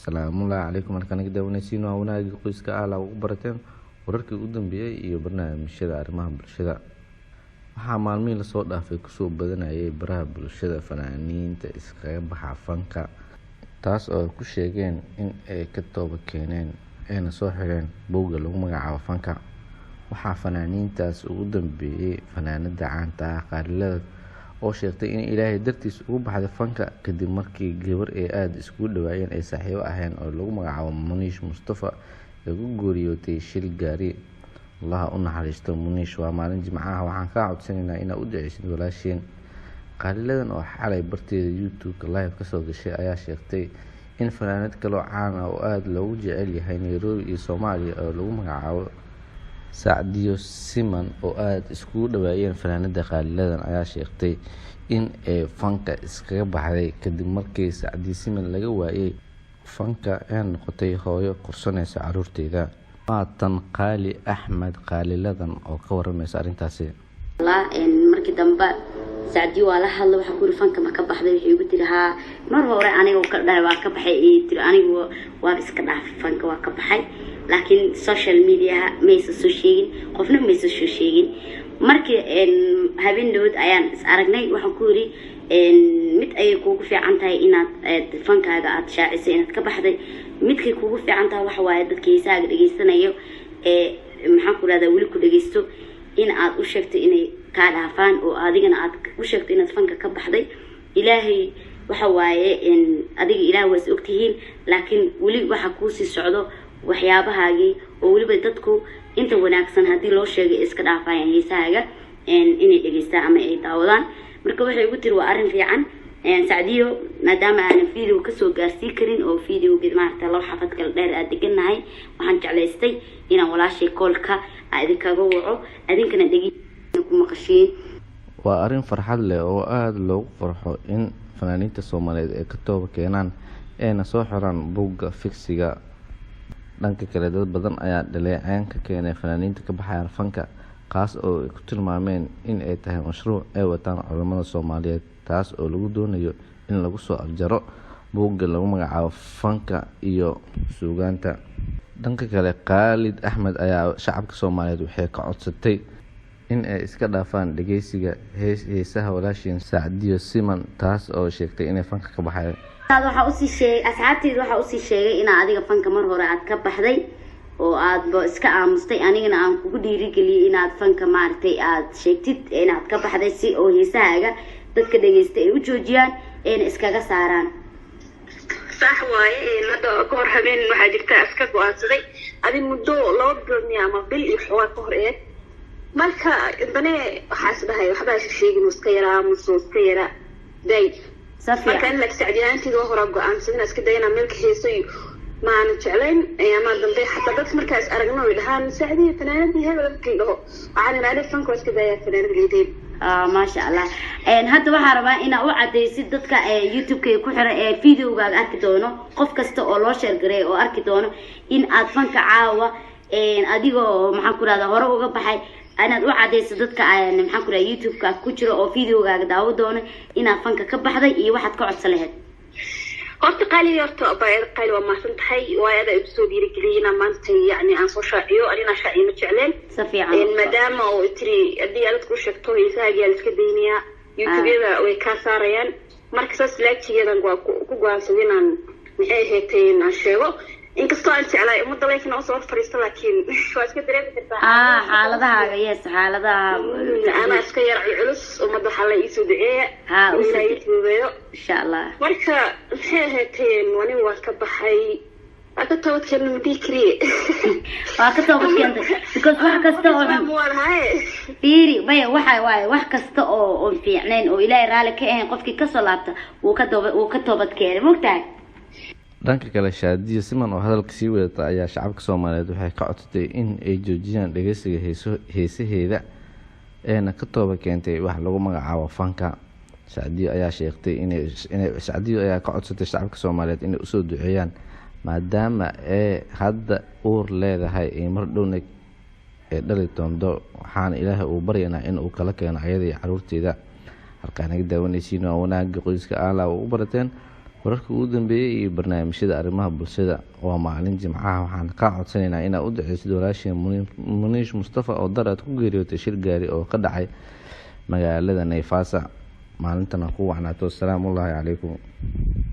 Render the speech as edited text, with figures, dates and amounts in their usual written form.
salaamullaahi calaykum halkaan ka daawanaysiin waa wanaagga qoyska ah lagu barateen wararkii ugu dambeeyay iyo barnaamijyada arrimaha bulshada. Waxaa maalmihii lasoo dhaafay kusoo badanayay baraha bulshada fanaaniinta iskaga baxa fanka, taas oo ay ku sheegeen in ay ka tooba keeneen ayna soo xireen buugga lagu magacaabo fanka. Waxaa fanaaniintaas ugu dambeeyay fanaanada caanta ah Qaaliladan oo sheegtay in ilaahay dartiis ugu baxday fanka kadib markii gabar ay aad iskugu dhawaayeen ay saaxiibo aheen oo lagu magacaabo Muniish Mustafa ay ku geeriyootay shil gaari. Allah u naxariisto Muniish. Waa maalin Jimcaha, waxaan ka codsanaynaa inaad u duceysid walaasheen. Qaaliladan oo xalay barteeda YouTube live ka soo gashay ayaa sheegtay in fanaanad kale oo caan ah oo aad loogu jecel yahay Nairobi iyo Soomaaliya oo lagu magacaabo Sacdiyo Siman oo aad iskugu dhawaayeen fanaanada Qaaliladan ayaa sheegtay in ay fanka iskaga baxday kadib markii Sacdiyo Siman laga waayay fanka ee noqotay hooyo korsanaysa caruurteeda. Tan Qaali Axmed Qaaliladan oo ka waramaysa arrintaasi. markii dambe Sacdiyo waa la hadlay, waxa ku fanka ma ka baxday, waxay ugu tiri haa mar hore aniga ka dhahay waa ka baxay ee tiri aniga waa iska dhaafay fanka waa ka baxay, laakiin social media ma aysan soo sheegin, qofna ma aysan soo sheegin. markii habeen dhood ayaan is aragnay, waxaan ku yiri mid ay kuugu fiican tahay inaad fankaaga aad shaacisay inaad ka baxday, midkay kuugu fiican tahay waxa waaye dadka heesaaga dhageysanayo maxaan ku radaa weli ku dhageysto in aad u sheegto inay ka dhaafaan oo adigana aad u sheegto inaad fanka ka baxday. ilaahay waxa waaye adiga ilaahay waa is ogtihiin, laakiin weli waxa ku sii socdo waxyaabahaagii oo weliba dadku inta wanaagsan haddii loo sheegay iska dhaafayaan heesaaga inay dhageystaan ama ay daawadaan. marka waxay ugu tiri waa arrin fiican. Sacdiyo maadaama aan video ka soo gaarsii karin oo videogeed maaragtay laba xafad kala dheer aad deganahay, waxaan jeclaystay inaan walaashay koolka idinkaga waco idinkana dhegeysta ku maqashiin. Waa arrin farxad leh oo aad loogu farxo in fanaaniinta Soomaaliyeed ay ka tooba keenaan ayna soo xiraan buugga fiksiga. Dhanka kale dad badan ayaa dhaleecayn ka keenay fanaaniinta ka baxaya fanka, kaas oo ay ku tilmaameen in ay tahay mashruuc ay wataan culimada Soomaaliyeed, taas oo lagu doonayo in lagu soo afjaro buugga lagu magacaabo fanka iyo suugaanta. Dhanka kale Qaali Axmed ayaa shacabka Soomaaliyeed waxay ka codsatay in ay iska dhaafaan dhageysiga heesaha walaasheen Sacdiyo Siman, taas oo sheegtay inay fanka ka baxay. waxa u sii sheegay asxaabteedu waxa u sii sheegay in adiga fanka mar hore aad ka baxday oo aad iska aamustay, anigana aan kugu dhiirigeliyay inaad fanka maartay aad sheegtid inaad ka baxday si oo heesaaga dadka dhageystay ay u joojiyaan ee iskaga saaraan. صح waaye hada goor habeen waxa jirta iska go'aansaday adi muddo loo bilood ama bil iyo xoog ka hor marka indane waxa isbahay waxba sheegin iska yaraa muso iska yara day safiya marka in la sacdiyaantii hore go'aansaday iska dayna meelka heesay ما نجعلين يا ما دمبي حتى بس مركز أرجعنا ولها سعدي فنانين هذا كله عن نعرف فنك وش كذا فنانين جديد. ما شاء الله. هذا وحربا إن أوعد يصير دتك يوتيوب كي كحر فيديو قاعد أركضونه قف كست الله شرقري أو أركضونه إن أطفنك عاوة أديكو محكورة هذا هرب وقبحي أنا أوعد يصير دتك محكورة يوتيوب ككتير أو فيديو قاعد داودونه إن أطفنك كبحذا واحد قاعد صلهت. horta qaali horta baayad qaali waa maasan tahay waayada ibsoo dhiirigeliyina maanta yani aan soo shaaciyo anina shaaciyo ma jecleen safiican maadaama oo tiri hadii aad ku sheegto heesaaga la iska deyniya youtube-da way ka saarayaan marka saas laajigeedan waa ku go'aansaday inaan maxay heeteen aan sheego inkastoo aan jeclahay umada laakiin oo soo fariisto laakiin waa iska dareemi kartaa xaaladahaaga yes xaaladaha ana iska yar culus umada xalay isoo duceeya ilaahay tuubayo insha Allah marka maxay heeteen wani waa ka baxay aka toobadkeena midikri waa ka toobadkeena because wax kasta oo fiiri bay wax kasta oo fiicneen oo ilaahay raali ka ahayn qofkii ka soo laabta wuu ka toobadkeena mogtahay. Dhanka kale Sacdiyo Siman oo hadalka sii wadata ayaa shacabka Soomaaliyeed waxay ka codsatay in ay joojiyaan dhageysiga heesaheeda eena ka tooba keentay wax lagu magacaabo fanka. Sacdiyo ayaa sheegtay inay Sacdiyo ayaa ka codsatay shacabka Soomaaliyeed inay u soo duceeyaan maadaama ay hadda uur leedahay ee mar dhowna ee dhali doonto, waxaan Ilaahay uu baryaynaa in uu kala keeno ayada iyo caruurteeda. halkaan naga daawanaysiin waa wanaagga qoyska ah la ugu barateen wararkii ugu dambeeyay iyo barnaamijyada arrimaha bulshada. waa maalin Jimcaha, waxaan ka codsanaynaa inaad u duceysid walaashii Muniish Mustafa oo daraad ku geeriyootay shir gaari oo ka dhacay magaalada Naivasha. maalintana ku wacnaato. Assalaamu calaykum.